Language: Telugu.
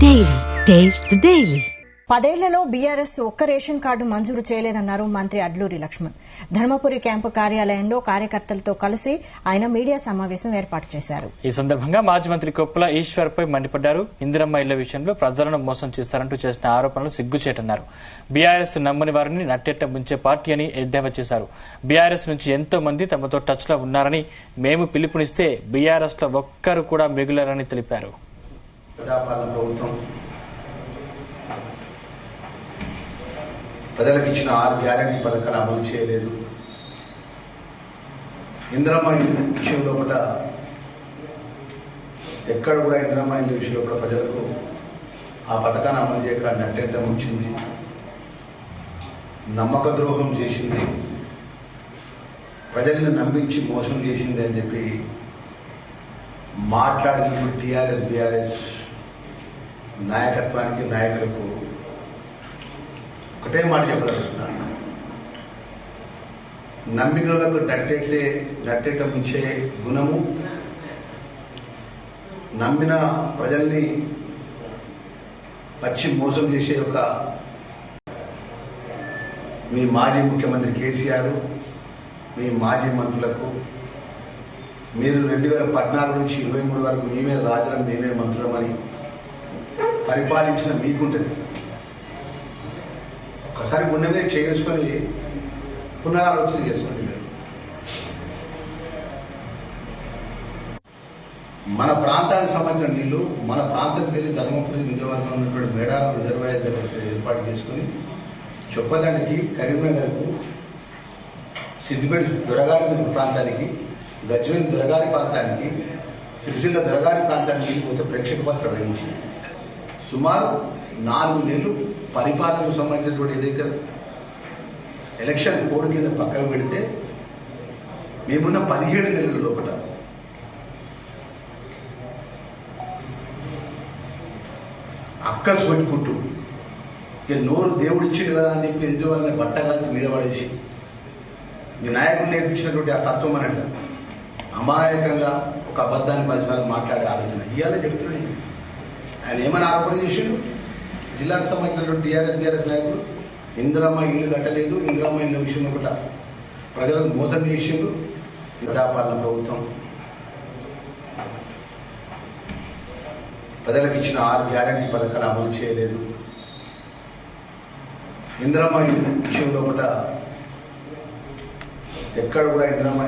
Daily. Taste the Daily. 10 ఏళ్లలో బీఆర్ఎస్ ఒక్క రేషన్ కార్డు మంజూరు చేయలేదన్నారు మంత్రి అడ్లూరి లక్ష్మణ్. ధర్మపురి క్యాంపు కార్యాలయంలో కార్యకర్తలతో కలిసి ఆయన మీడియా సమావేశం ఏర్పాటు చేశారు. ఈ సందర్భంగా మాజీ మంత్రి కొప్పుల ఈశ్వర్పై మండిపడ్డారు. ఇందిరమ్మ ఇళ్ల విషయంలో ప్రజలను మోసం చేస్తారంటూ చేసిన ఆరోపణలు సిగ్గుచేటన్నారు. బీఆర్ఎస్ నమ్మని వారిని నట్టెట్ట ముంచే పార్టీ అని ఎద్దేవా చేశారు. బీఆర్ఎస్ నుంచి ఎంతో మంది తమతో టచ్ లో ఉన్నారని, మేము పిలుపునిస్తే బీఆర్ఎస్ లో ఒక్కరు కూడా మిగులరని తెలిపారు. ప్రజలకు ఇచ్చిన 6 గ్యారంటీ పథకాలు అమలు చేయలేదు. ఇందిరమ్మ ఇళ్ళ విషయంలో కూడా ఎక్కడ కూడా ఇందిరమ్మ ఇళ్ళ విషయంలో కూడా ప్రజలకు ఆ పథకాన్ని అమలు చేయక నట్టేటం వచ్చింది, నమ్మక ద్రోహం చేసింది, ప్రజల్ని నమ్మించి మోసం చేసింది అని చెప్పి మాట్లాడుతున్న టీఆర్ఎస్ బీఆర్ఎస్ నాయకత్వానికి నాయకులకు ఒకటే మాట చెప్పదలుచుకున్నాను. నమ్మినులకు నట్టేట ముంచే గుణము, నమ్మిన ప్రజల్ని పచ్చి మోసం చేసే ఒక మీ మాజీ ముఖ్యమంత్రి కేసీఆర్, మీ మాజీ మంత్రులకు, మీరు 2014 నుంచి 23 వరకు మేమే రాజులం మేమే మంత్రులమని పరిపాలించిన మీకుంటుంది. ఒకసారి గుండె మీద చేసుకొని పునరాలోచన చేసుకోండి. మీరు మన ప్రాంతానికి సంబంధించిన నీళ్లు మన ప్రాంతం పేరు ధర్మపురి నియోజకవర్గం ఉన్నటువంటి మేడారం రిజర్వాయర్ దగ్గర ఏర్పాటు చేసుకుని చొప్పదండికి, కరీంనగర్కు, సిద్దిపేట దొరగారి ప్రాంతానికి, గజ్వేల్ దొరగారి ప్రాంతానికి, సిరిసిల్ల దొరగారి ప్రాంతానికి పోతే ప్రేక్షక పాత్ర వహించి సుమారు 4 నెలలు పరిపాలనకు సంబంధించినటువంటి ఏదైతే ఎలక్షన్ కోడ్ కింద పక్కకు పెడితే మేమున్న 17 నెలల లోపల అక్కసు పెట్టుకుంటూ ఇక నోరు దేవుడిచ్చిండు కదా అని చెప్పి ఎదుటి వాళ్ళని బట్టగాల్చి మీద పడేసి మీ నాయకుడు నేర్పించినటువంటి ఆ తత్వం అన్నట్టు అమాయకంగా ఒక అబద్ధాన్ని 10 సార్లు మాట్లాడే ఆలోచన ఇవ్వాలని చెప్తున్నాడు. ఆయన ఏమైనా ఆరోపణ చేసిండు? జిల్లాకు సంబంధించినటువంటి టీఆర్ఎస్ బీఆర్ఎస్ నాయకులు ఇందిరమ్మ ఇల్లు కట్టలేదు, ఇందిరమ్మ ఇళ్ళ విషయంలో కూడా ప్రజలకు మోసం చేసిండు. ప్రజాపాలన ప్రభుత్వం ప్రజలకు ఇచ్చిన 6 గ్యారంటీ పథకాలు అమలు చేయలేదు. ఇందిరమ్మ ఇళ్ళ విషయంలో కూడా ఎక్కడ కూడా ఇందిరమ్మ